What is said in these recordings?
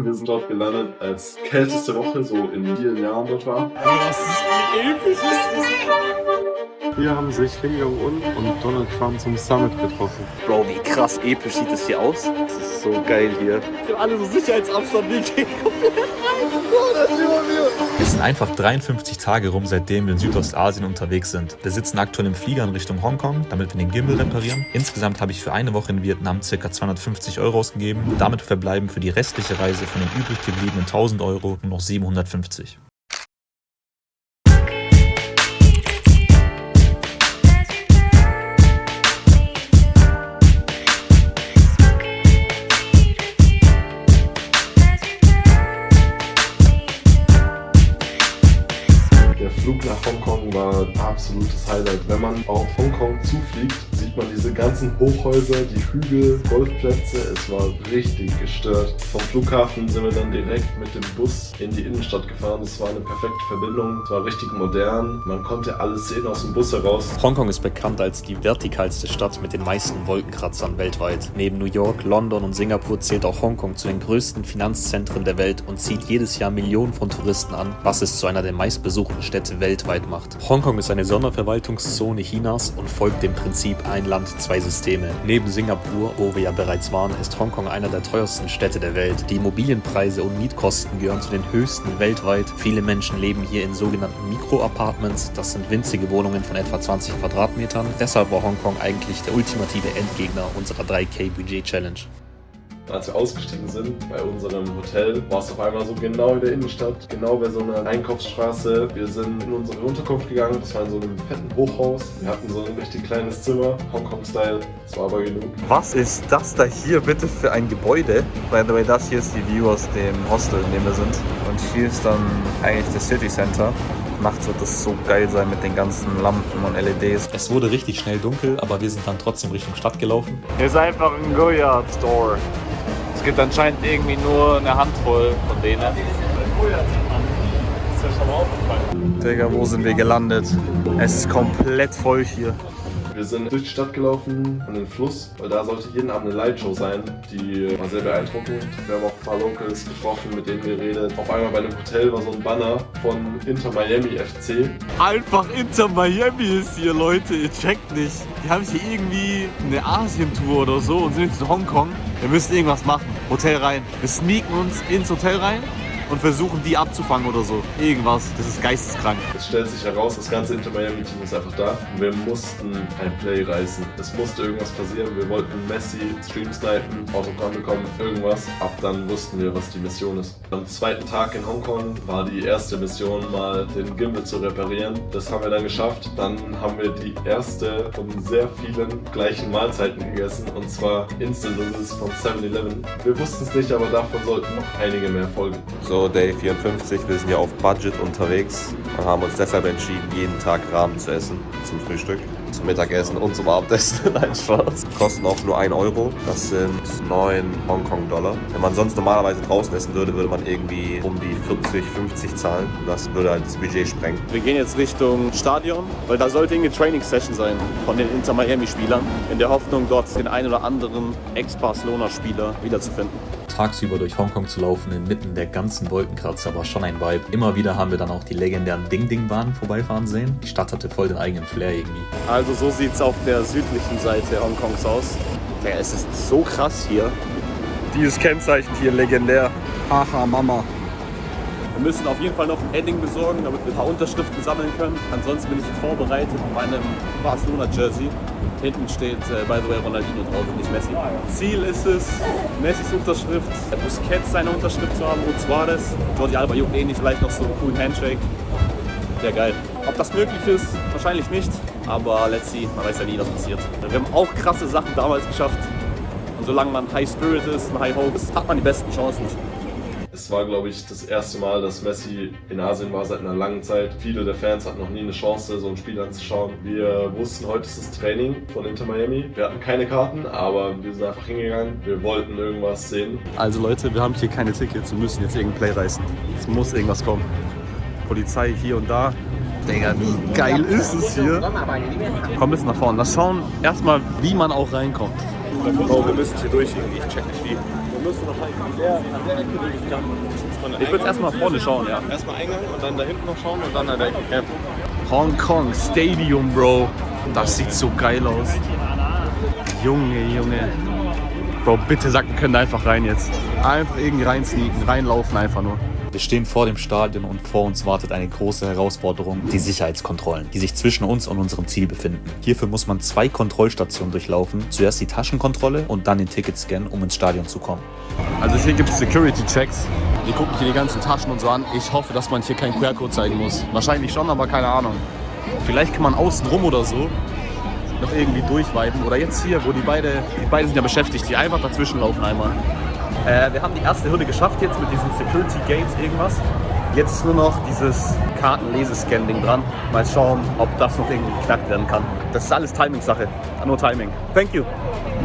Wir sind dort gelandet, als kälteste Woche so in 4 Jahren dort war. Wie episch ist das? Hier haben sich Kim Jong-un und Donald Trump zum Summit getroffen. Bro, wie krass episch sieht das hier aus. Das ist so geil hier. Wir haben alle so Sicherheitsabstand, die gehen komplett rein. Bro, das ist über mir. Es sind einfach 53 Tage rum, seitdem wir in Südostasien unterwegs sind. Wir sitzen aktuell im Flieger in Richtung Hongkong, damit wir den Gimbal reparieren. Insgesamt habe ich für eine Woche in Vietnam ca. 250 € ausgegeben. Damit verbleiben für die restliche Reise von den übrig gebliebenen 1000 € nur noch 750. Der Flug nach Hongkong war ein absolutes Highlight. Wenn man auf Hongkong zufliegt, sieht man diese ganzen Hochhäuser, die Hügel, Golfplätze. Es war richtig gestört. Vom Flughafen sind wir dann direkt mit dem Bus in die Innenstadt gefahren. Es war eine perfekte Verbindung. Es war richtig modern. Man konnte alles sehen aus dem Bus heraus. Hongkong ist bekannt als die vertikalste Stadt mit den meisten Wolkenkratzern weltweit. Neben New York, London und Singapur zählt auch Hongkong zu den größten Finanzzentren der Welt und zieht jedes Jahr Millionen von Touristen an, was es zu einer der meistbesuchten Städte weltweit macht. Hongkong ist eine Sonderverwaltungszone Chinas und folgt dem Prinzip ein Land, zwei Systeme. Neben Singapur, wo wir ja bereits waren, ist Hongkong einer der teuersten Städte der Welt. Die Immobilienpreise und Mietkosten gehören zu den höchsten weltweit. Viele Menschen leben hier in sogenannten Mikro-Apartments. Das sind winzige Wohnungen von etwa 20 Quadratmetern. Deshalb war Hongkong eigentlich der ultimative Endgegner unserer 3K-Budget-Challenge. Als wir ausgestiegen sind bei unserem Hotel, war es auf einmal so genau in der Innenstadt, genau bei so einer Einkaufsstraße. Wir sind in unsere Unterkunft gegangen, das war in so einem fetten Hochhaus. Wir hatten so ein richtig kleines Zimmer, Hongkong-Style, das war aber genug. Was ist das da hier bitte für ein Gebäude? By the way, das hier ist die View aus dem Hostel, in dem wir sind. Und hier ist dann eigentlich das City Center. Nachts wird das so geil sein mit den ganzen Lampen und LEDs. Es wurde richtig schnell dunkel, aber wir sind dann trotzdem Richtung Stadt gelaufen. Hier ist einfach ein Goyard Store. Es gibt anscheinend irgendwie nur eine Handvoll von denen. Digga, wo sind wir gelandet? Es ist komplett voll hier. Wir sind durch die Stadt gelaufen, an den Fluss, weil da sollte jeden Abend eine Lightshow sein. Die war sehr beeindruckend. Wir haben auch ein paar Locals getroffen, mit denen geredet. Auf einmal bei dem Hotel war so ein Banner von Inter Miami FC. Einfach Inter Miami ist hier, Leute. Ihr checkt nicht. Die haben hier irgendwie eine Asien-Tour oder so und sind jetzt in Hongkong. Wir müssen irgendwas machen. Hotel rein. Wir sneaken uns ins Hotel rein und versuchen die abzufangen oder so. Irgendwas. Das ist geisteskrank. Es stellt sich heraus, das ganze Inter Miami Team ist einfach da. Und wir mussten ein Play reißen. Es musste irgendwas passieren. Wir wollten Messi Stream snipen, Autogramm bekommen, irgendwas. Ab dann wussten wir, was die Mission ist. Am zweiten Tag in Hongkong war die erste Mission, mal den Gimbal zu reparieren. Das haben wir dann geschafft. Dann haben wir die erste von sehr vielen gleichen Mahlzeiten gegessen. Und zwar Instant Noodles von 7-Eleven. Wir wussten es nicht, aber davon sollten noch einige mehr folgen. So, Day 54, wir sind ja auf Budget unterwegs und haben uns deshalb entschieden, jeden Tag Ramen zu essen. Zum Frühstück, zum Mittagessen und zum Abendessen. Nein, Spaß. Kosten auch nur 1 €. Das sind 9 Hongkong-Dollar. Wenn man sonst normalerweise draußen essen würde, würde man irgendwie um die 40, 50 zahlen. Das würde halt das Budget sprengen. Wir gehen jetzt Richtung Stadion, weil da sollte eine Training-Session sein von den Inter Miami-Spielern. In der Hoffnung, dort den einen oder anderen Ex-Barcelona-Spieler wiederzufinden. Tagsüber durch Hongkong zu laufen, inmitten der ganzen Wolkenkratzer, war schon ein Vibe. Immer wieder haben wir dann auch die legendären Ding-Ding-Bahnen vorbeifahren sehen. Die Stadt hatte voll den eigenen Flair irgendwie. Also so sieht es auf der südlichen Seite Hongkongs aus. Ja, es ist so krass hier. Dieses Kennzeichen hier legendär. Haha, Mama. Wir müssen auf jeden Fall noch ein Edding besorgen, damit wir ein paar Unterschriften sammeln können. Ansonsten bin ich jetzt vorbereitet mit meinem Barcelona-Jersey. Hinten steht, by the way, Ronaldinho drauf und nicht Messi. Ziel ist es, Messis Unterschrift, Busquets seine Unterschrift zu haben und Suarez. Jordi Alba juckt eh nicht, vielleicht noch so einen coolen Handshake. Ja, geil. Ob das möglich ist, wahrscheinlich nicht, aber let's see, man weiß ja nie, was passiert. Wir haben auch krasse Sachen damals geschafft und solange man High Spirit ist, High Hopes, hat man die besten Chancen. Es war, glaube ich, das erste Mal, dass Messi in Asien war seit einer langen Zeit. Viele der Fans hatten noch nie eine Chance, so ein Spiel anzuschauen. Wir wussten, heute ist das Training von Inter Miami. Wir hatten keine Karten, aber wir sind einfach hingegangen. Wir wollten irgendwas sehen. Also Leute, wir haben hier keine Tickets. Wir müssen jetzt irgendein Play reißen. Es muss irgendwas kommen. Polizei hier und da. Digga, wie geil ist es hier? Komm jetzt nach vorne. Lass schauen erstmal, wie man auch reinkommt. Oh, wir müssen hier durch irgendwie, ich check nicht wie. Wir müssen wahrscheinlich an der Ecke durch. Ich würde erstmal vorne schauen, ja. Erstmal Eingang und dann da hinten noch schauen und dann an der Ecke campen. Hongkong Stadium, Bro. Das sieht so geil aus. Junge. Bro, bitte sag, wir können da einfach rein jetzt. Einfach irgendwie reinsneaken, reinlaufen einfach nur. Wir stehen vor dem Stadion und vor uns wartet eine große Herausforderung, die Sicherheitskontrollen, die sich zwischen uns und unserem Ziel befinden. Hierfür muss man 2 Kontrollstationen durchlaufen, zuerst die Taschenkontrolle und dann den Ticketscan, um ins Stadion zu kommen. Also hier gibt es Security-Checks. Die gucken hier die ganzen Taschen und so an. Ich hoffe, dass man hier keinen QR-Code zeigen muss. Wahrscheinlich schon, aber keine Ahnung. Vielleicht kann man außen rum oder so noch irgendwie durchviben. Oder jetzt hier, wo die beiden sind ja beschäftigt, die einfach dazwischen laufen einmal. Wir haben die erste Hürde geschafft jetzt mit diesen Security Gates irgendwas. Jetzt ist nur noch dieses Kartenlesescan-Ding dran. Mal schauen, ob das noch irgendwie geknackt werden kann. Das ist alles Timing-Sache. Nur Timing. Thank you.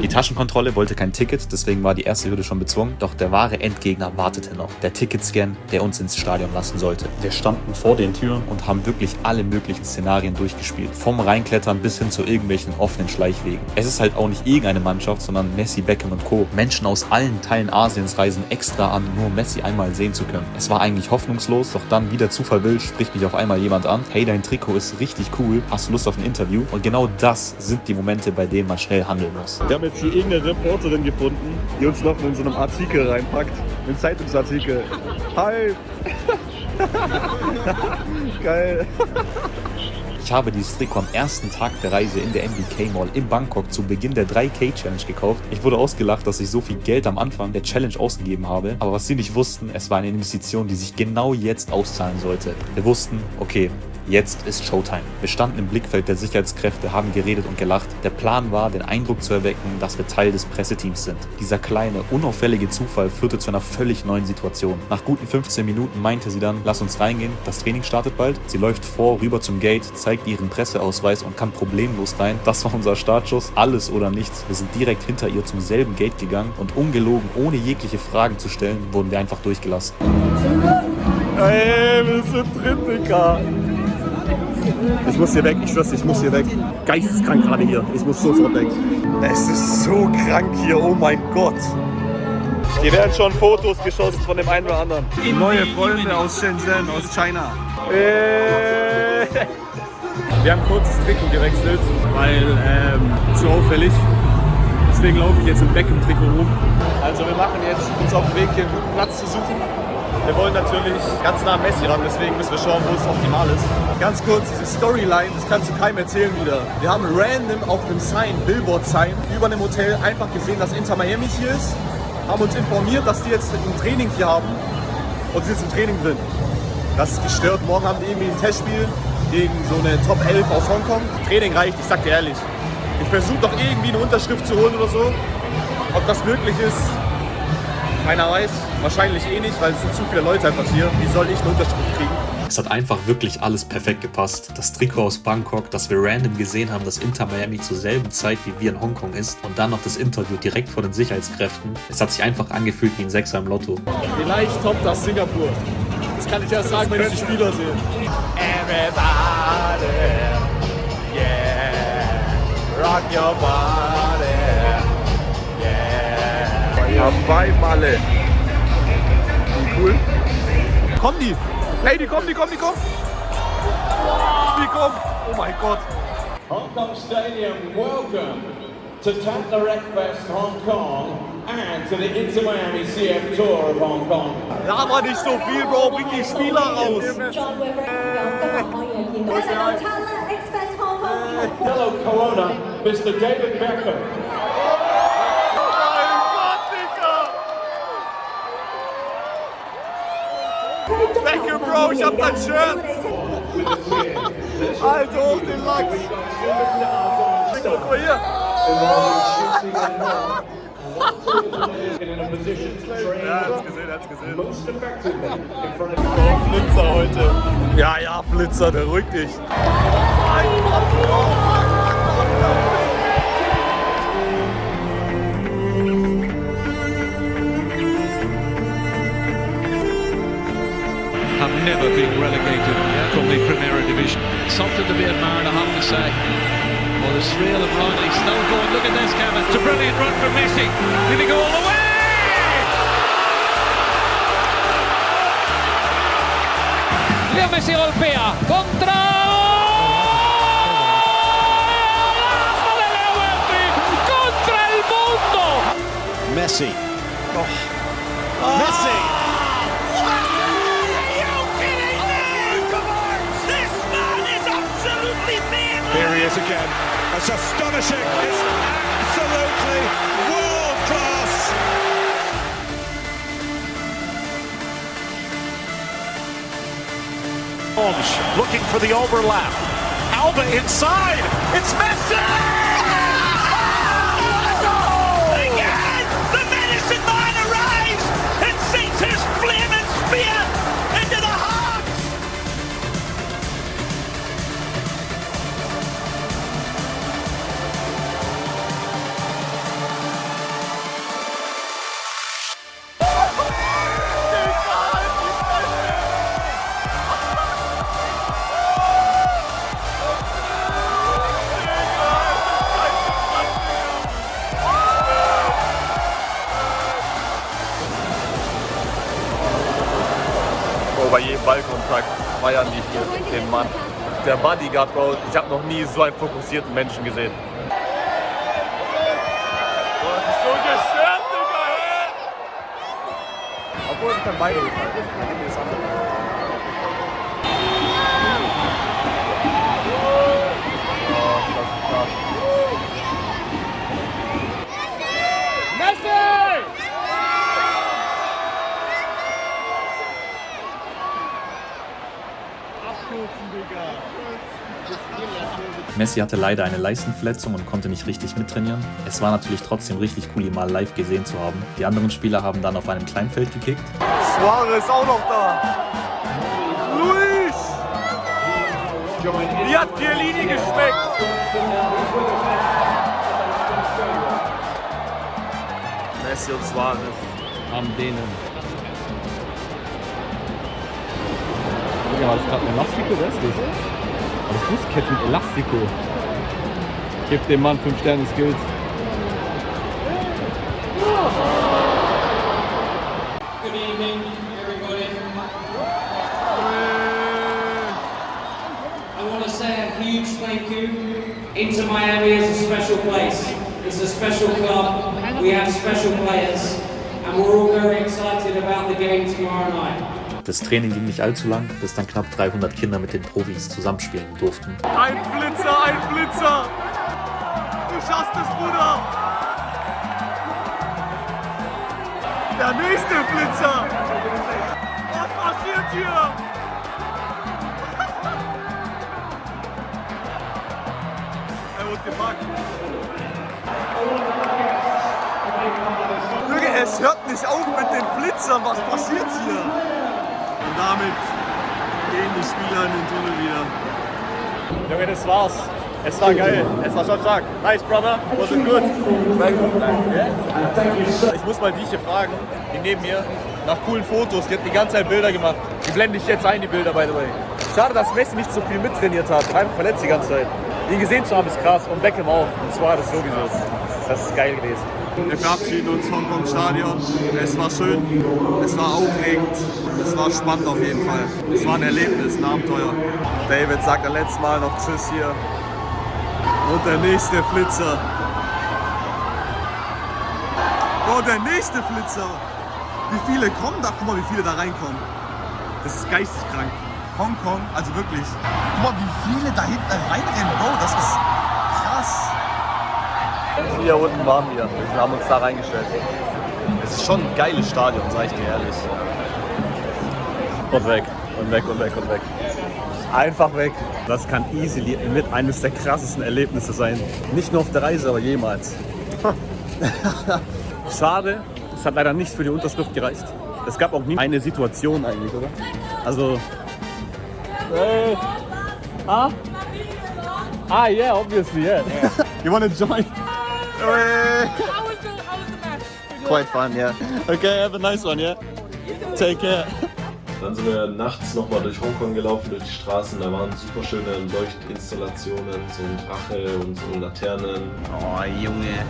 Die Taschenkontrolle wollte kein Ticket, deswegen war die erste Hürde schon bezwungen. Doch der wahre Endgegner wartete noch. Der Ticketscan, der uns ins Stadion lassen sollte. Wir standen vor den Türen und haben wirklich alle möglichen Szenarien durchgespielt. Vom Reinklettern bis hin zu irgendwelchen offenen Schleichwegen. Es ist halt auch nicht irgendeine Mannschaft, sondern Messi, Beckham und Co. Menschen aus allen Teilen Asiens reisen extra an, nur Messi einmal sehen zu können. Es war eigentlich hoffnungslos, doch dann, wie der Zufall will, spricht mich auf einmal jemand an. Hey, dein Trikot ist richtig cool, hast du Lust auf ein Interview? Und genau das sind die Momente, bei denen man schnell handeln muss. Wir haben jetzt hier irgendeine Reporterin gefunden, die uns noch in so einem Artikel reinpackt. Einen Zeitungsartikel. Hi! Geil! Ich habe dieses Trikot am ersten Tag der Reise in der MBK Mall in Bangkok zu Beginn der 3K Challenge gekauft. Ich wurde ausgelacht, dass ich so viel Geld am Anfang der Challenge ausgegeben habe. Aber was sie nicht wussten, es war eine Investition, die sich genau jetzt auszahlen sollte. Wir wussten, okay, jetzt ist Showtime. Wir standen im Blickfeld der Sicherheitskräfte, haben geredet und gelacht. Der Plan war, den Eindruck zu erwecken, dass wir Teil des Presseteams sind. Dieser kleine, unauffällige Zufall führte zu einer völlig neuen Situation. Nach guten 15 Minuten meinte sie dann, lass uns reingehen, das Training startet bald. Sie läuft vor, rüber zum Gate, zeigt ihren Presseausweis und kann problemlos rein. Das war unser Startschuss, alles oder nichts. Wir sind direkt hinter ihr zum selben Gate gegangen und ungelogen, ohne jegliche Fragen zu stellen, wurden wir einfach durchgelassen. Hey, wir sind drin, Digga. Ich muss hier weg, ich schwör's, ich muss hier weg. Geisteskrank gerade hier, ich muss sofort weg. Es ist so krank hier, oh mein Gott! Hier werden schon Fotos geschossen von dem einen oder anderen. Neue Freunde aus Shenzhen, aus China. Wir haben kurz das Trikot gewechselt, weil zu auffällig. Deswegen laufe ich jetzt im Beckham-Trikot rum. Also wir machen jetzt uns auf den Weg, hier einen guten Platz zu suchen. Wir wollen natürlich ganz nah an Messi ran, deswegen müssen wir schauen, wo es optimal ist. Ganz kurz, diese Storyline, das kannst du keinem erzählen wieder. Wir haben random auf einem Billboard-Sign über einem Hotel einfach gesehen, dass Inter Miami hier ist, haben uns informiert, dass die jetzt ein Training hier haben und sind im Training drin. Das ist gestört. Morgen haben die irgendwie ein Testspiel gegen so eine Top 11 aus Hongkong. Training reicht, ich sag dir ehrlich. Ich versuche doch irgendwie eine Unterschrift zu holen oder so. Ob das möglich ist, keiner weiß. Wahrscheinlich eh nicht, weil es sind zu viele Leute einfach hier. Wie soll ich eine Unterschrift kriegen? Es hat einfach wirklich alles perfekt gepasst. Das Trikot aus Bangkok, das wir random gesehen haben, das Inter Miami zur selben Zeit wie wir in Hongkong ist. Und dann noch das Interview direkt vor den Sicherheitskräften. Es hat sich einfach angefühlt wie ein Sechser im Lotto. Vielleicht toppt das Singapur. Das kann ich erst sagen, wenn ich die Spieler sehe. Everybody, yeah, rock your body, yeah. Hawaii Malle. Cool. Kommen die! Hey, die kommen! Die kommen! Oh mein Gott! Hong Kong Stadium, welcome to Tatler Wreckfest Hong Kong and to the Inter Miami CF Tour of Hong Kong. Laber nicht so viel, Bro, bring die Spieler raus! Hello Corona, Mr. David Beckham. Beckham, Bro, ich hab dein Shirt! Alter, hoch den Lachs! Guck mal hier! Flitzer heute. Ja, Flitzer, beruhig dich. Have never been relegated from the Primera Division. Something to be admired, I have to say. Well, there's three of them right. He's still going. Look at this, Kevin. It's a brilliant run from Messi. Did he go all the way? propio Messi golpea. Contra. Contra el mundo. Messi. Messi. Here he is again. That's astonishing. It's absolutely world class. Holmes looking for the overlap. Alba inside. It's Messi! Again, the medicine man arrives and sinks his flaming spear into the heart. Bei jedem Ballkontakt feiern die hier den Mann. Der Bodyguard, Bro, ich habe noch nie so einen fokussierten Menschen gesehen. Boah, das ist so gestört, Digga, hä? Obwohl, ich kann beide nicht halten. Dann gib mir das andere. Oh, das ist krass. Messi! Messi hatte leider eine Leistenverletzung und konnte nicht richtig mittrainieren. Es war natürlich trotzdem richtig cool, ihn mal live gesehen zu haben. Die anderen Spieler haben dann auf einem Kleinfeld gekickt. Suarez auch noch da. Luis! Wie hat Chiellini geschmeckt? Messi und Suarez Am Dänen. Ja, war das gerade ein Elastico, westlich? Aber das Fußketten Elastico. Gib dem Mann 5 Sterne Skills. Good evening, everybody. I want to say a huge thank you. Inter Miami is a special place. It's a special club. We have special players. And we're all very excited about the game tomorrow night. Das Training ging nicht allzu lang, bis dann knapp 300 Kinder mit den Profis zusammenspielen durften. Ein Blitzer, ein Blitzer! Du schaffst es, Bruder! Der nächste Blitzer! Was passiert hier? Er wurde gepackt. Junge, es hört nicht auf mit den Blitzern. Was passiert hier? Und damit gehen die Spieler in den Tunnel wieder. Junge, das war's. Es war geil. Es war schon stark. Nice, brother. Was it good? Ich muss mal die hier fragen, die neben mir, nach coolen Fotos. Die hat die ganze Zeit Bilder gemacht. Die blende ich jetzt ein, die Bilder, by the way. Schade, dass Messi nicht so viel mittrainiert hat. Einfach verletzt die ganze Zeit. Ihn gesehen zu haben ist krass. Und Beckham auch. Und zwar das sowieso. Das ist geil gewesen. Wir verabschieden uns vom Stadion. Es war schön, es war aufregend, es war spannend auf jeden Fall. Es war ein Erlebnis, ein Abenteuer. David sagt das letzte Mal noch Tschüss hier. Und der nächste Flitzer. Oh, der nächste Flitzer. Wie viele kommen da? Guck mal, wie viele da reinkommen. Das ist geisteskrank. Hongkong, also wirklich. Guck mal, wie viele da hinten reinrennen. Bro, das ist krass. Hier unten waren wir. Wir haben uns da reingestellt. Es ist schon ein geiles Stadion, sag ich dir ehrlich. Und weg. Und weg, und weg, und weg. Einfach weg. Das kann easily mit eines der krassesten Erlebnisse sein. Nicht nur auf der Reise, aber jemals. Schade, es hat leider nicht für die Unterschrift gereicht. Es gab auch nie eine Situation eigentlich, oder? Also... Hey! Yeah, obviously, yeah. You wanna join? Hey. How was the match? Quite fun, yeah. Okay, have a nice one, yeah? Take care. Dann sind wir nachts nochmal durch Hongkong gelaufen, durch die Straßen. Da waren super schöne Leuchtinstallationen, so ein Drache und so Laternen. Oh, Junge.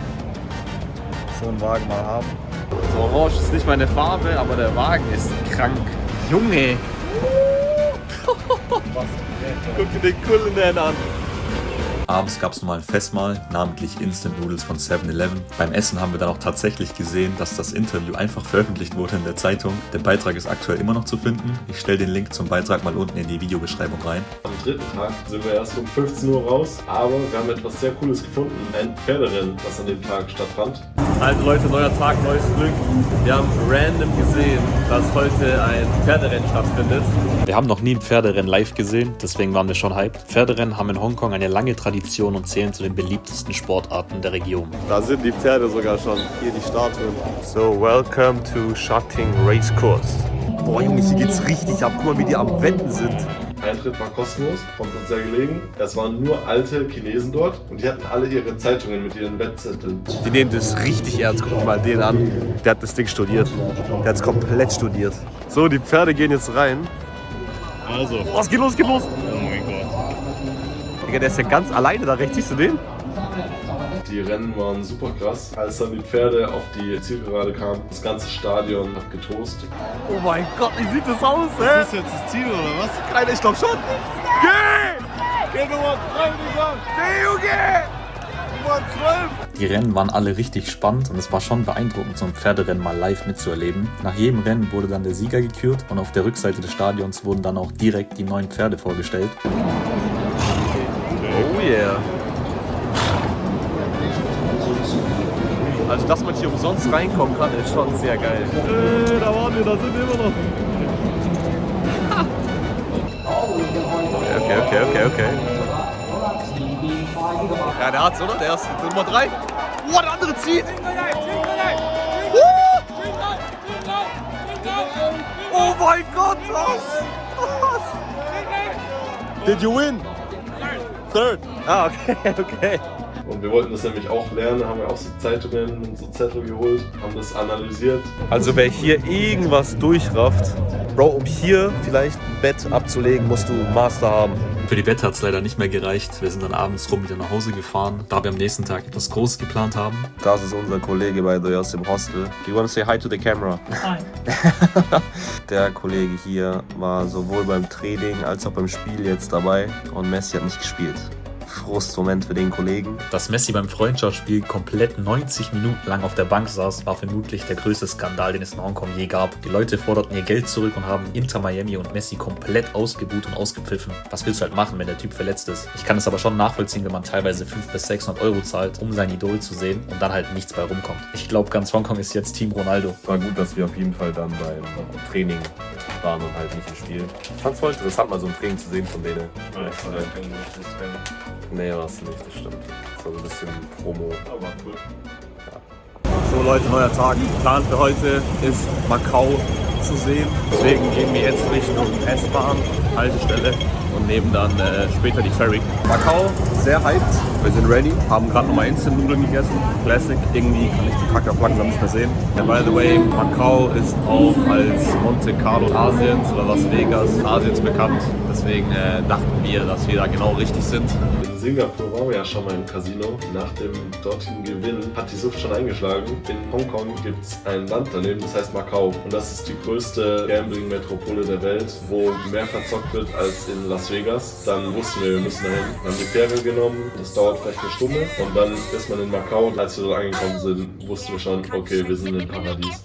So einen Wagen mal haben. So, orange ist nicht meine Farbe, aber der Wagen ist krank. Junge. Guck dir den Cullinan an. Abends gab es nochmal ein Festmahl, namentlich Instant Noodles von 7-Eleven. Beim Essen haben wir dann auch tatsächlich gesehen, dass das Interview einfach veröffentlicht wurde in der Zeitung. Der Beitrag ist aktuell immer noch zu finden. Ich stelle den Link zum Beitrag mal unten in die Videobeschreibung rein. Am dritten Tag sind wir erst um 15 Uhr raus, aber wir haben etwas sehr Cooles gefunden. Ein Pferderennen, das an dem Tag stattfand. Also Leute, neuer Tag, neues Glück. Wir haben random gesehen, dass heute ein Pferderennen stattfindet. Wir haben noch nie ein Pferderennen live gesehen, deswegen waren wir schon hyped. Pferderennen haben in Hongkong eine lange Tradition und zählen zu den beliebtesten Sportarten der Region. Da sind die Pferde sogar schon. Hier die Statuen. So, welcome to Shatting Race Course. Boah Junge, hier geht's richtig ab. Guck mal, wie die am Wetten sind. Eintritt war kostenlos, kommt uns sehr gelegen. Es waren nur alte Chinesen dort und die hatten alle ihre Zeitungen mit ihren Wettzetteln. Die nehmen das richtig ernst. Guck mal den an. Der hat das Ding studiert. Der hat es komplett studiert. So, die Pferde gehen jetzt rein. Also. Oh, es geht los, geht los. Oh mein Gott. Digga, der ist ja ganz alleine da rechts. Siehst du den? Die Rennen waren super krass. Als dann die Pferde auf die Zielgerade kamen, das ganze Stadion hat getoast. Oh mein Gott, wie sieht das aus, hä? Ist das jetzt das Ziel oder was? Keiner, ich glaub schon. Geh! Geh Nummer 3, Digga! Geh, Junge! Nummer 12! Die Rennen waren alle richtig spannend und es war schon beeindruckend, so ein Pferderennen mal live mitzuerleben. Nach jedem Rennen wurde dann der Sieger gekürt und auf der Rückseite des Stadions wurden dann auch direkt die neuen Pferde vorgestellt. Oh yeah! Also, dass man hier umsonst reinkommen kann, ist schon sehr geil. Da waren wir, da sind wir immer noch. Okay. Ja, der hat's, oder? Der ist Nummer 3. Oh, der andere zieht! Oh mein Gott, was? Did you win? Third. Ah, okay. Und wir wollten das nämlich auch lernen, haben wir auch so Zeitungen und so Zettel geholt, haben das analysiert. Also wer hier irgendwas durchrafft, Bro, um hier vielleicht ein Bett abzulegen, musst du Master haben. Für die Wette hat es leider nicht mehr gereicht. Wir sind dann abends rum wieder nach Hause gefahren, da wir am nächsten Tag etwas Großes geplant haben. Das ist unser Kollege by the way aus dem Hostel. Do you want to say hi to the camera? Hi. Der Kollege hier war sowohl beim Training als auch beim Spiel jetzt dabei und Messi hat nicht gespielt. Frustmoment für den Kollegen. Dass Messi beim Freundschaftsspiel komplett 90 Minuten lang auf der Bank saß, war vermutlich der größte Skandal, den es in Hongkong je gab. Die Leute forderten ihr Geld zurück und haben Inter Miami und Messi komplett ausgebuht und ausgepfiffen. Was willst du halt machen, wenn der Typ verletzt ist? Ich kann es aber schon nachvollziehen, wenn man teilweise 500 bis 600 Euro zahlt, um sein Idol zu sehen und dann halt nichts bei rumkommt. Ich glaube, ganz Hongkong ist jetzt Team Ronaldo. War gut, dass wir auf jeden Fall dann beim Training waren und halt nicht im Spiel. Ich fand es voll interessant, mal so ein Training zu sehen von denen. Nee, war es nicht, das stimmt. Das war so ein bisschen Promo. Aber cool. Ja. So Leute, neuer Tag. Plan für heute ist Macau zu sehen. Deswegen gehen wir jetzt Richtung S-Bahn, Haltestelle und nehmen dann später die Ferry. Macau, sehr hyped. Wir sind ready, haben gerade nochmal Instant-Nudeln gegessen. Classic, irgendwie kann ich die Kacke auf langsam nicht mehr sehen. Ja, by the way, Macau ist auch als Monte Carlo Asiens oder Las Vegas Asiens bekannt. Deswegen dachten wir, dass wir da genau richtig sind. In Singapur waren wir ja schon mal im Casino. Nach dem dortigen Gewinn hat die Sucht schon eingeschlagen. In Hongkong gibt es ein Land daneben, das heißt Macau. Und das ist die größte Gambling-Metropole der Welt, wo mehr verzockt wird als in Las Vegas. Dann wussten wir müssen dahin. Wir haben die Fähre genommen, das dauert vielleicht eine Stunde. Und dann ist man in Macau. Als wir dort angekommen sind, wussten wir schon, okay, wir sind im Paradies.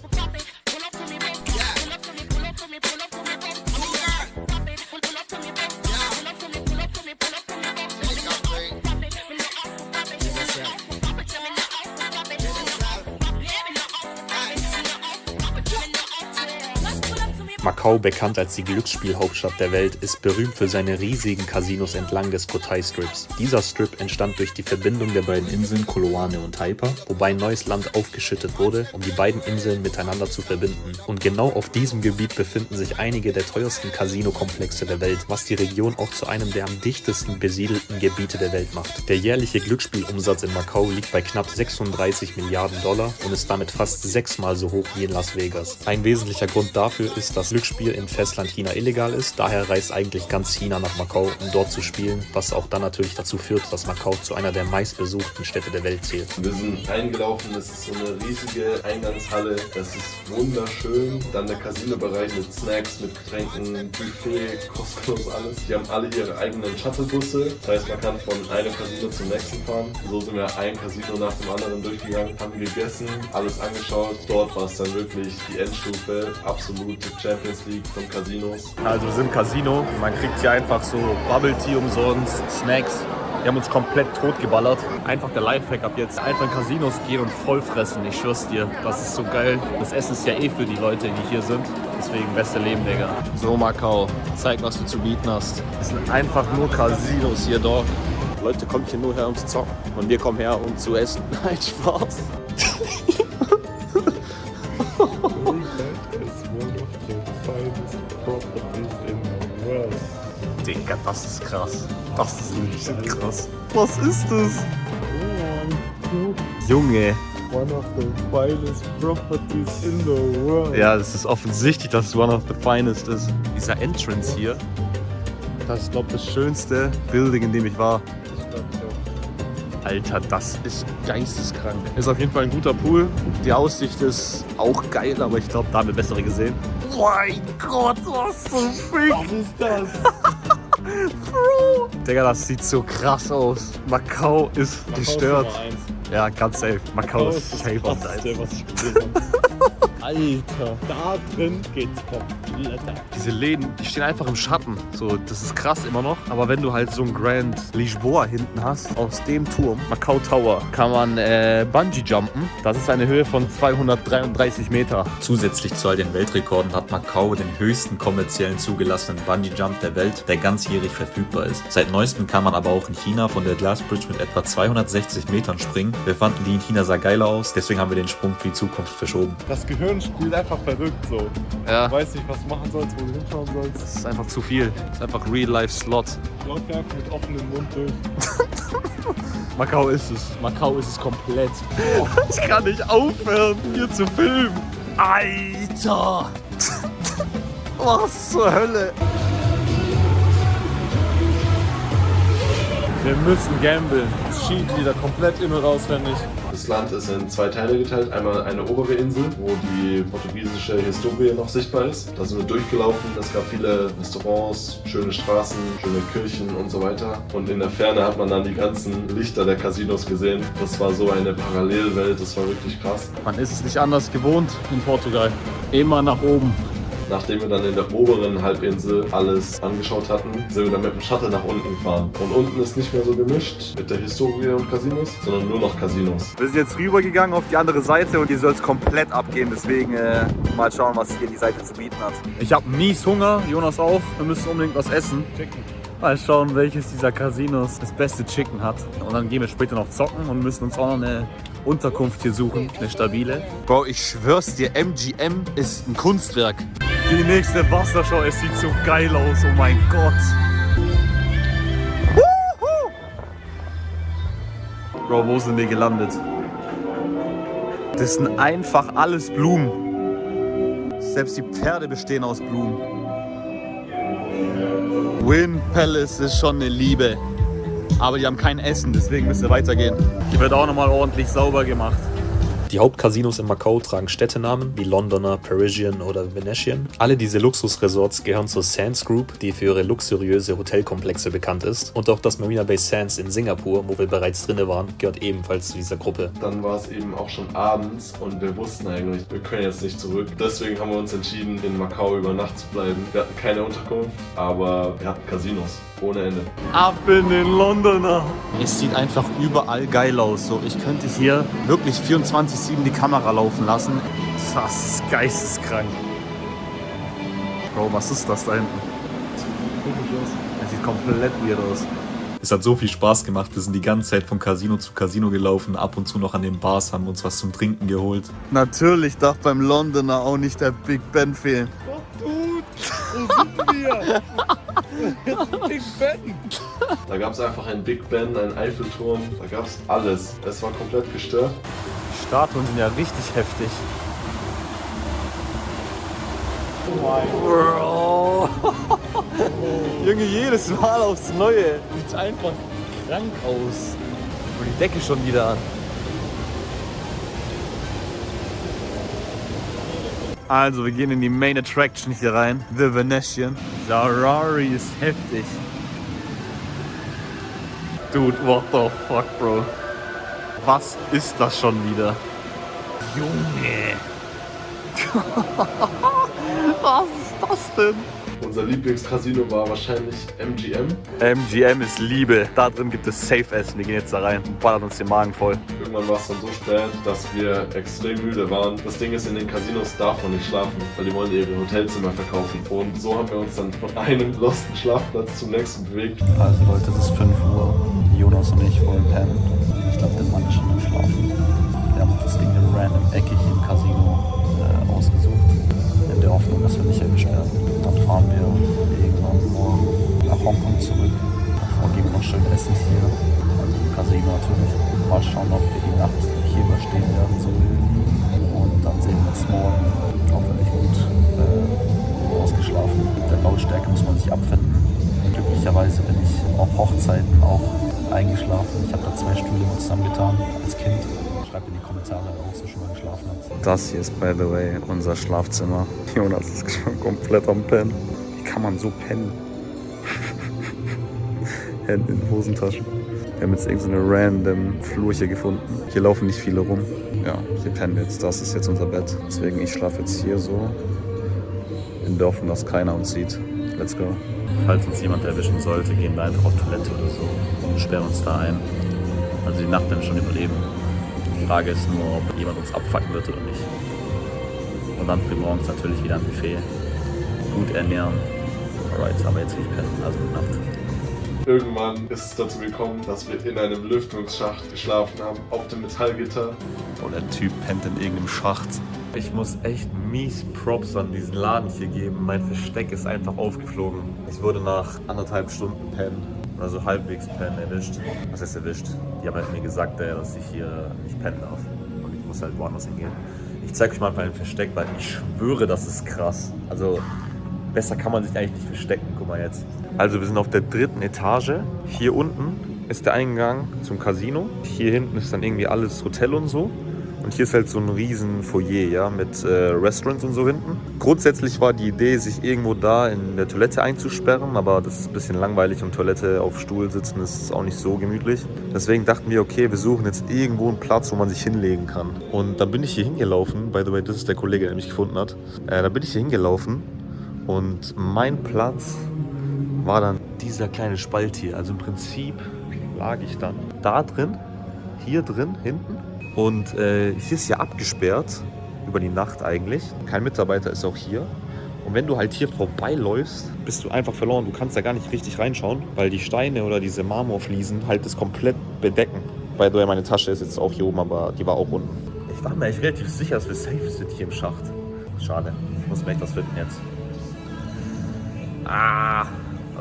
Macau, bekannt als die Glücksspielhauptstadt der Welt, ist berühmt für seine riesigen Casinos entlang des Cotai Strips. Dieser Strip entstand durch die Verbindung der beiden Inseln Koloane und Taipa, wobei ein neues Land aufgeschüttet wurde, um die beiden Inseln miteinander zu verbinden. Und genau auf diesem Gebiet befinden sich einige der teuersten Casino-Komplexe der Welt, was die Region auch zu einem der am dichtesten besiedelten Gebiete der Welt macht. Der jährliche Glücksspielumsatz in Macau liegt bei knapp 36 Milliarden Dollar und ist damit fast 6-mal so hoch wie in Las Vegas. Ein wesentlicher Grund dafür ist, dass Glücksspiel in Festland China illegal ist. Daher reist eigentlich ganz China nach Macau, um dort zu spielen, was auch dann natürlich dazu führt, dass Macau zu einer der meistbesuchten Städte der Welt zählt. Wir sind eingelaufen, das ist so eine riesige Eingangshalle, das ist wunderschön. Dann der Casino-Bereich mit Snacks, mit Getränken, Buffet, kostenlos alles. Die haben alle ihre eigenen Shuttlebusse, das heißt man kann von einem Casino zum nächsten fahren. So sind wir ein Casino nach dem anderen durchgegangen, haben gegessen, alles angeschaut. Dort war es dann wirklich die Endstufe, absolute Champions League von Casinos. Also wir sind im Casino, man kriegt hier einfach so Bubble Tea umsonst, Snacks. Wir haben uns komplett tot geballert. Einfach der Lifehack ab jetzt. Einfach in Casinos gehen und voll fressen, ich schwör's dir. Das ist so geil. Das Essen ist ja eh für die Leute, die hier sind. Deswegen beste Leben, Digga. So Macau, zeig, was du zu bieten hast. Es sind einfach nur Casinos hier doch. Leute kommen hier nur her, um zu zocken. Und wir kommen her, um zu essen. Nein, Spaß. Digga, das ist krass. Das ist richtig krass. Was ist das? Junge. One of the finest properties in the world. Ja, das ist offensichtlich, dass es one of the finest ist. Dieser Entrance hier, das ist, glaube ich, das schönste Building, in dem ich war. Alter, das ist geisteskrank. Ist auf jeden Fall ein guter Pool. Die Aussicht ist auch geil, aber ich glaube, da haben wir bessere gesehen. Mein Gott, was zum Fick! Was ist das? Bro! Digga, das sieht so krass aus. Macau ist gestört. Ja, ganz safe. Macau ist safe on das, was ich gesehen habe. Alter, da drin geht's komplett ab. Diese Läden, die stehen einfach im Schatten. So, das ist krass immer noch. Aber wenn du halt so ein Grand Lisboa hinten hast, aus dem Turm, Macau Tower, kann man Bungee jumpen. Das ist eine Höhe von 233 Meter. Zusätzlich zu all den Weltrekorden hat Macau den höchsten kommerziellen zugelassenen Bungee-Jump der Welt, der ganzjährig verfügbar ist. Seit neuestem kann man aber auch in China von der Glass Bridge mit etwa 260 Metern springen. Wir fanden die in China sah geiler aus, deswegen haben wir den Sprung für die Zukunft verschoben. Das Gehirn spielt einfach verrückt so. Ja. Du weißt nicht, was du machen sollst, wo du hinschauen sollst. Das ist einfach zu viel. Das ist einfach Real-Life-Slot. Läuft einfach mit offenem Mund durch. Macau ist es. Macau ist es komplett. Oh, ich kann nicht aufhören, hier zu filmen. Alter! Was zur Hölle? Wir müssen gamblen. Cheat wieder komplett in- und auswendig. Das Land ist in zwei Teile geteilt. Einmal eine obere Insel, wo die portugiesische Historie noch sichtbar ist. Da sind wir durchgelaufen. Es gab viele Restaurants, schöne Straßen, schöne Kirchen und so weiter. Und in der Ferne hat man dann die ganzen Lichter der Casinos gesehen. Das war so eine Parallelwelt. Das war wirklich krass. Man ist es nicht anders gewohnt in Portugal. Immer nach oben. Nachdem wir dann in der oberen Halbinsel alles angeschaut hatten, sind wir dann mit dem Shuttle nach unten gefahren. Und unten ist nicht mehr so gemischt mit der Historie und Casinos, sondern nur noch Casinos. Wir sind jetzt rübergegangen auf die andere Seite und hier soll es komplett abgehen. Deswegen mal schauen, was hier die Seite zu bieten hat. Ich habe mies Hunger, Jonas auch. Wir müssen unbedingt was essen. Mal schauen, welches dieser Casinos das beste Chicken hat. Und dann gehen wir später noch zocken und müssen uns auch noch eine Unterkunft hier suchen, eine stabile. Bro, ich schwör's dir, MGM ist ein Kunstwerk. Die nächste Wassershow, es sieht so geil aus, oh mein Gott. Bro, wo sind wir gelandet? Das sind einfach alles Blumen. Selbst die Pferde bestehen aus Blumen. Wynn Palace ist schon eine Liebe. Aber die haben kein Essen, deswegen müssen wir weitergehen. Hier wird auch nochmal ordentlich sauber gemacht. Die Hauptcasinos in Macau tragen Städtenamen wie Londoner, Parisian oder Venetian. Alle diese Luxusresorts gehören zur Sands Group, die für ihre luxuriöse Hotelkomplexe bekannt ist. Und auch das Marina Bay Sands in Singapur, wo wir bereits drin waren, gehört ebenfalls zu dieser Gruppe. Dann war es eben auch schon abends und wir wussten eigentlich, wir können jetzt nicht zurück. Deswegen haben wir uns entschieden, in Macau über Nacht zu bleiben. Wir hatten keine Unterkunft, aber wir hatten Casinos. Ohne Ende. Ab in den Londoner. Es sieht einfach überall geil aus. So, ich könnte hier wirklich 24/7 die Kamera laufen lassen. Das ist geisteskrank. Bro, was ist das da hinten? Das sieht komplett weird aus. Es hat so viel Spaß gemacht, wir sind die ganze Zeit von Casino zu Casino gelaufen, ab und zu noch an den Bars, haben uns was zum Trinken geholt. Natürlich darf beim Londoner auch nicht der Big Ben fehlen. Doch, Dude! Wo sind wir? Big Ben! Da gab es einfach einen Big Ben, einen Eiffelturm, da gab es alles. Es war komplett gestört. Die Statuen sind ja richtig heftig. Bro. Junge, jedes Mal aufs Neue. Sieht einfach krank aus. Und die Decke schon wieder an. Also, wir gehen in die Main Attraction hier rein. The Venetian. Ferrari ist heftig. Dude, what the fuck, Bro? Was ist das schon wieder? Junge. Was ist das denn? Unser Lieblingscasino war wahrscheinlich MGM. MGM ist Liebe. Da drin gibt es Safe-Essen. Wir gehen jetzt da rein und ballern uns den Magen voll. Irgendwann war es dann so spät, dass wir extrem müde waren. Das Ding ist, in den Casinos darf man nicht schlafen, weil die wollen ihre Hotelzimmer verkaufen. Und so haben wir uns dann von einem losten Schlafplatz zum nächsten bewegt. Also Leute, es ist 5 Uhr. Jonas und ich wollen pennen. Ich glaube, der Mann ist schon am Schlafen. Wir haben uns das irgendeine random Ecke hier im Casino ausgesucht. In der Hoffnung, dass wir nicht erwischt werden. Dann fahren wir irgendwann morgen nach Hongkong zurück. Davor gehen wir noch schön essen hier. Also im Casino natürlich. Mal schauen, ob wir die Nacht hier überstehen werden, so irgendwie. Und dann sehen wir uns morgen hoffentlich gut ausgeschlafen. Mit der Lautstärke muss man sich abfinden. Glücklicherweise bin ich auf Hochzeiten auch eingeschlafen. Ich habe da 2 Stühle zusammengetan als Kind. Schreibt in die Kommentare, wer auch so schon mal geschlafen hat. Das hier ist, by the way, unser Schlafzimmer. Jonas ist schon komplett am Pennen. Wie kann man so pennen? Hände in den Hosentaschen. Wir haben jetzt irgendeine random Flurche gefunden. Hier laufen nicht viele rum. Ja, hier pennen wir jetzt. Das ist jetzt unser Bett. Deswegen, ich schlafe jetzt hier so. In der Hoffnung, dass keiner uns sieht. Let's go. Falls uns jemand erwischen sollte, gehen wir einfach auf Toilette oder so und sperren uns da ein. Also die Nacht werden wir schon überleben. Die Frage ist nur, ob jemand uns abfucken wird oder nicht. Und dann früh morgens natürlich wieder ein Buffet. Gut ernähren. Alright, aber jetzt nicht pennen, also gute Nacht. Irgendwann ist es dazu gekommen, dass wir in einem Lüftungsschacht geschlafen haben, auf dem Metallgitter. Und der Typ pennt in irgendeinem Schacht. Ich muss echt mies Props an diesen Laden hier geben. Mein Versteck ist einfach aufgeflogen. Ich wurde nach 1,5 Stunden pennen, also halbwegs pennen erwischt. Was heißt erwischt? Die haben halt mir gesagt, dass ich hier nicht pennen darf. Und ich muss halt woanders hingehen. Ich zeige euch mal mein Versteck, weil ich schwöre, das ist krass. Also besser kann man sich eigentlich nicht verstecken. Guck mal jetzt. Also wir sind auf der 3. Etage. Hier unten ist der Eingang zum Casino. Hier hinten ist dann irgendwie alles Hotel und so. Und hier ist halt so ein riesen Foyer, ja, mit Restaurants und so hinten. Grundsätzlich war die Idee, sich irgendwo da in der Toilette einzusperren, aber das ist ein bisschen langweilig und Toilette auf Stuhl sitzen ist auch nicht so gemütlich. Deswegen dachten wir, okay, wir suchen jetzt irgendwo einen Platz, wo man sich hinlegen kann. Und dann bin ich hier hingelaufen, by the way, das ist der Kollege, der mich gefunden hat. Da bin ich hier hingelaufen und mein Platz war dann dieser kleine Spalt hier. Also im Prinzip lag ich dann da drin, hier drin, hinten. Und hier ist ja abgesperrt, über die Nacht eigentlich. Kein Mitarbeiter ist auch hier. Und wenn du halt hier vorbeiläufst, bist du einfach verloren. Du kannst da gar nicht richtig reinschauen, weil die Steine oder diese Marmorfliesen halt das komplett bedecken. By the way, meine Tasche ist jetzt auch hier oben, aber die war auch unten. Ich war mir echt relativ sicher, dass wir safe sind hier im Schacht. Schade, ich muss mir echt was finden jetzt.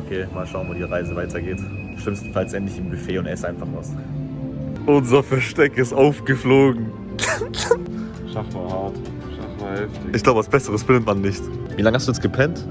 Okay, mal schauen, wo die Reise weitergeht. Schlimmstenfalls endlich im Buffet und esse einfach was. Unser Versteck ist aufgeflogen. Schacht war hart. Schacht war heftig. Ich glaube, was Besseres findet man nicht. Wie lange hast du jetzt gepennt?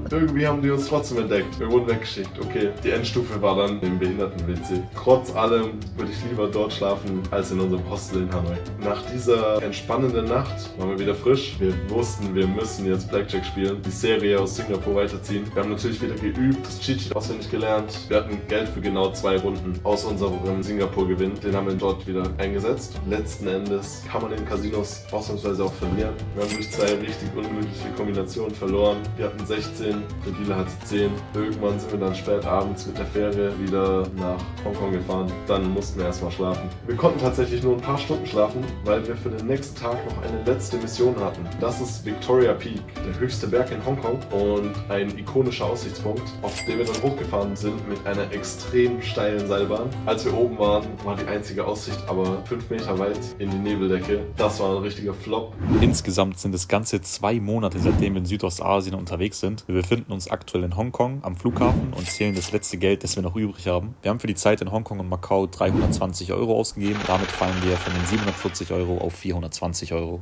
Irgendwie haben die uns trotzdem entdeckt. Wir wurden weggeschickt. Okay, die Endstufe war dann im Behinderten-WC. Trotz allem würde ich lieber dort schlafen, als in unserem Hostel in Hanoi. Nach dieser entspannenden Nacht waren wir wieder frisch. Wir wussten, wir müssen jetzt Blackjack spielen, die Serie aus Singapur weiterziehen. Wir haben natürlich wieder geübt, das Cheat-Sheet auswendig gelernt. Wir hatten Geld für genau 2 Runden aus unserem Singapur-Gewinn. Den haben wir dort wieder eingesetzt. Letzten Endes kann man in Casinos ausnahmsweise auch verlieren. Wir haben durch 2 richtig unglückliche Kombinationen verloren. Wir hatten 16, der Dealer hatte 10. Irgendwann sind wir dann spät abends mit der Fähre wieder nach Hongkong gefahren. Dann mussten wir erstmal schlafen. Wir konnten tatsächlich nur ein paar Stunden schlafen, weil wir für den nächsten Tag noch eine letzte Mission hatten. Das ist Victoria Peak, der höchste Berg in Hongkong und ein ikonischer Aussichtspunkt, auf den wir dann hochgefahren sind mit einer extrem steilen Seilbahn. Als wir oben waren, war die einzige Aussicht aber 5 Meter weit in die Nebeldecke. Das war ein richtiger Flop. Insgesamt sind es ganze 2 Monate, seitdem wir in Südostasien unterwegs sind. Wir befinden uns aktuell in Hongkong am Flughafen und zählen das letzte Geld, das wir noch übrig haben. Wir haben für die Zeit in Hongkong und Macau 320 € ausgegeben. Damit fallen wir von den 740 € auf 420 €.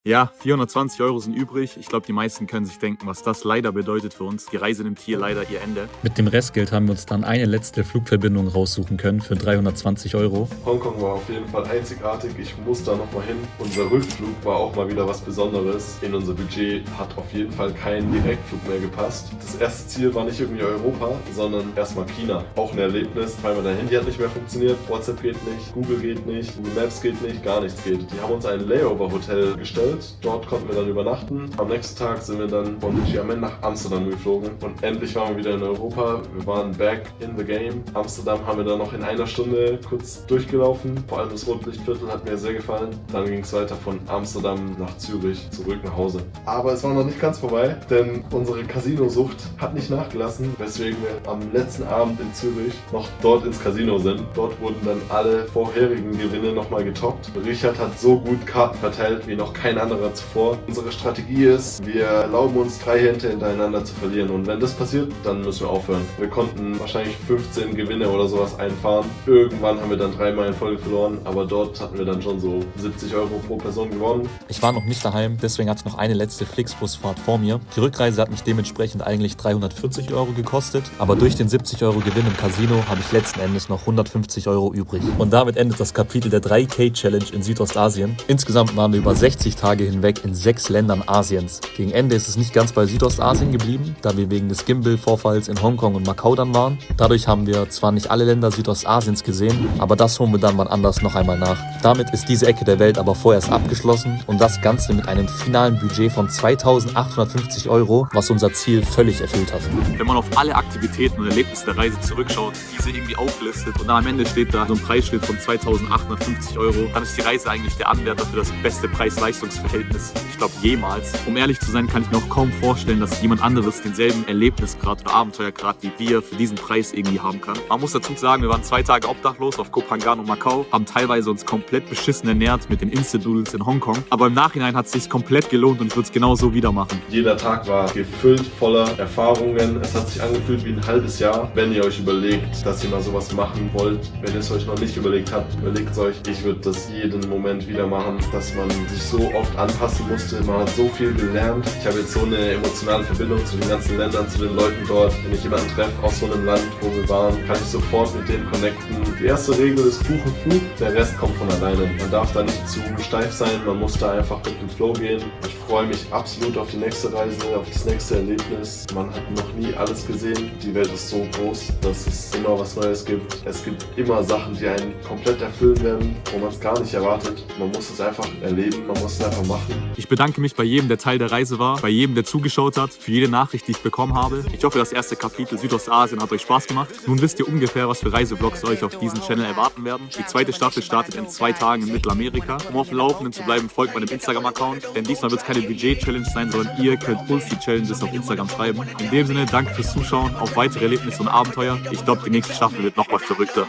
Ja, 420 € sind übrig. Ich glaube, die meisten können sich denken, was das leider bedeutet für uns. Die Reise nimmt hier leider ihr Ende. Mit dem Restgeld haben wir uns dann eine letzte Flugverbindung raussuchen können für 320 €. Hongkong war auf jeden Fall einzigartig. Ich muss da nochmal hin. Unser Rückflug war auch mal wieder was Besonderes. In unser Budget hat auf jeden Fall kein Direktflug mehr gepasst. Das erste Ziel war nicht irgendwie Europa, sondern erstmal China. Auch ein Erlebnis, weil mein Handy hat nicht mehr funktioniert, WhatsApp geht nicht, Google geht nicht, Google Maps geht nicht, gar nichts geht. Die haben uns ein Layover-Hotel gestellt. Dort konnten wir dann übernachten. Am nächsten Tag sind wir dann von Xiamen nach Amsterdam geflogen und endlich waren wir wieder in Europa. Wir waren back in the game. Amsterdam haben wir dann noch in einer Stunde kurz durchgelaufen. Vor allem das Rotlichtviertel hat mir sehr gefallen. Dann ging es weiter von Amsterdam nach Zürich, zurück nach Hause. Aber es war noch nicht ganz vorbei, denn unsere Casino-Sucht hat nicht nachgelassen, weswegen wir am letzten Abend in Zürich noch dort ins Casino sind. Dort wurden dann alle vorherigen Gewinne nochmal getoppt. Richard hat so gut Karten verteilt wie noch kein anderer zuvor. Unsere Strategie ist, wir erlauben uns 3 Hände hintereinander zu verlieren und wenn das passiert, dann müssen wir aufhören. Wir konnten wahrscheinlich 15 Gewinne oder sowas einfahren. Irgendwann haben wir dann 3 Mal in Folge verloren, aber dort hatten wir dann schon so 70 € pro Person gewonnen. Ich war noch nicht daheim, deswegen hatte ich noch eine letzte Flixbusfahrt vor mir. Die Rückreise hat mich dementsprechend eigentlich 340 € gekostet, aber durch den 70 € Gewinn im Casino habe ich letzten Endes noch 150 € übrig. Und damit endet das Kapitel der 3K-Challenge in Südostasien. Insgesamt waren wir über 60 Tage hinweg in 6 Ländern Asiens. Gegen Ende ist es nicht ganz bei Südostasien geblieben, da wir wegen des Gimbal-Vorfalls in Hongkong und Macau dann waren. Dadurch haben wir zwar nicht alle Länder Südostasiens gesehen, aber das holen wir dann wann anders noch einmal nach. Damit ist diese Ecke der Welt aber vorerst abgeschlossen und das Ganze mit einem finalen Budget von 2.850 €, was unser Ziel völlig erfüllt hat. Wenn man auf alle Aktivitäten und Erlebnisse der Reise zurückschaut, diese irgendwie auflistet und dann am Ende steht da so ein Preisschild von 2.850 €, dann ist die Reise eigentlich der Anwärter für das beste Preis-Leistungs-Verhältnis, ich glaube jemals. Um ehrlich zu sein, kann ich mir auch kaum vorstellen, dass jemand anderes denselben Erlebnisgrad oder Abenteuergrad wie wir für diesen Preis irgendwie haben kann. Man muss dazu sagen, wir waren 2 Tage obdachlos auf Koh Phangan und Macau, haben teilweise uns komplett beschissen ernährt mit den Instant-Noodles in Hongkong, aber im Nachhinein hat es sich komplett gelohnt und ich würde es genauso wieder machen. Jeder Tag war gefüllt voller Erfahrungen. Es hat sich angefühlt wie ein halbes Jahr. Wenn ihr euch überlegt, dass ihr mal sowas machen wollt, wenn ihr es euch noch nicht überlegt habt, überlegt es euch. Ich würde das jeden Moment wieder machen, dass man sich so oft anpassen musste. Man hat so viel gelernt. Ich habe jetzt so eine emotionale Verbindung zu den ganzen Ländern, zu den Leuten dort. Wenn ich jemanden treffe aus so einem Land, wo wir waren, kann ich sofort mit denen connecten. Die erste Regel ist Buch und Flug, der Rest kommt von alleine. Man darf da nicht zu steif sein, man muss da einfach mit dem Flow gehen. Ich freue mich absolut auf die nächste Reise, auf das nächste Erlebnis. Man hat noch nie alles gesehen. Die Welt ist so groß, dass es immer was Neues gibt. Es gibt immer Sachen, die einen komplett erfüllen werden, wo man es gar nicht erwartet. Man muss es einfach erleben, man muss es einfach machen. Ich bedanke mich bei jedem, der Teil der Reise war, bei jedem, der zugeschaut hat, für jede Nachricht, die ich bekommen habe. Ich hoffe, das erste Kapitel Südostasien hat euch Spaß gemacht. Nun wisst ihr ungefähr, was für Reisevlogs euch auf diesem Channel erwarten werden. Die zweite Staffel startet in 2 Tagen in Mittelamerika. Um auf dem Laufenden zu bleiben, folgt meinem Instagram-Account, denn diesmal wird es keine Budget-Challenge sein, sondern ihr könnt uns die Challenges auf Instagram schreiben. In dem Sinne, danke fürs Zuschauen, auf weitere Erlebnisse und Abenteuer. Ich glaube, die nächste Staffel wird noch was verrückter.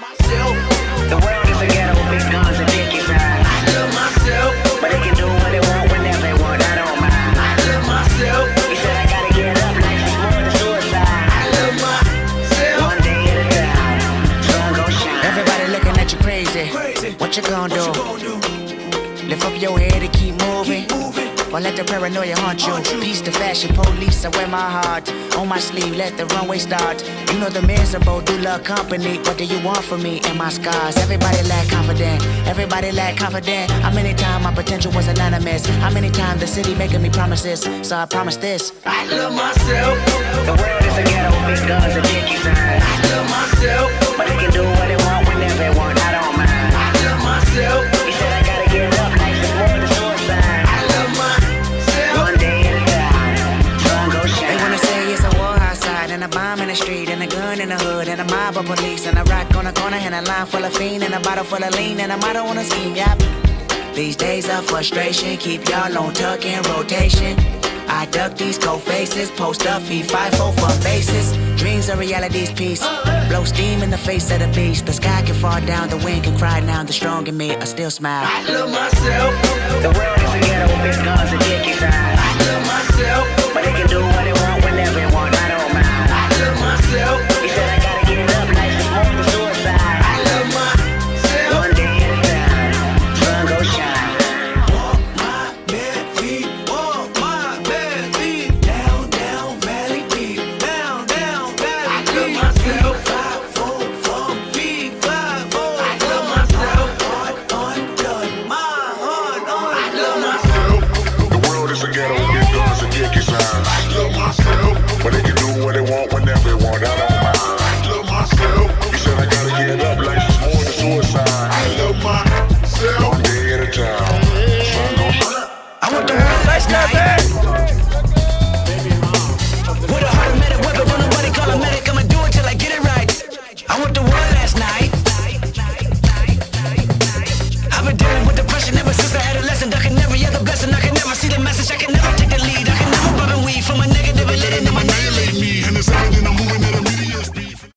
What you gonna do? Lift up your head and keep moving. Or let the paranoia haunt you. Peace to fashion police, I wear my heart on my sleeve, let the runway start. You know the miserable do love company. What do you want from me and my scars? Everybody lack confident, everybody lack confident. How many times my potential was anonymous? How many times the city making me promises? So I promise this. I love myself. The world is a ghetto, big guns and dicky signs. I love myself. But they can do what they want whenever they want, I don't mind. I love myself. You said I gotta get up, life is more than suicide. I love myself. One day at a time, sun go shine. They wanna say it's a war outside, and a bomb in the street, and a gun in the hood, and a mob of police, and a rock on the corner, and a line full of fiend, and a bottle full of lean, and a motto on a scheme, yep. These days of frustration keep y'all on tuck in rotation. I duck these cold faces, post up, feed 5-4 for bases. Dreams are reality's piece. Blow steam in the face of the beast. The sky can fall down, the wind can cry now. The strong in me, I still smile. I love myself. The world is a ghetto, big guns and dicky signs.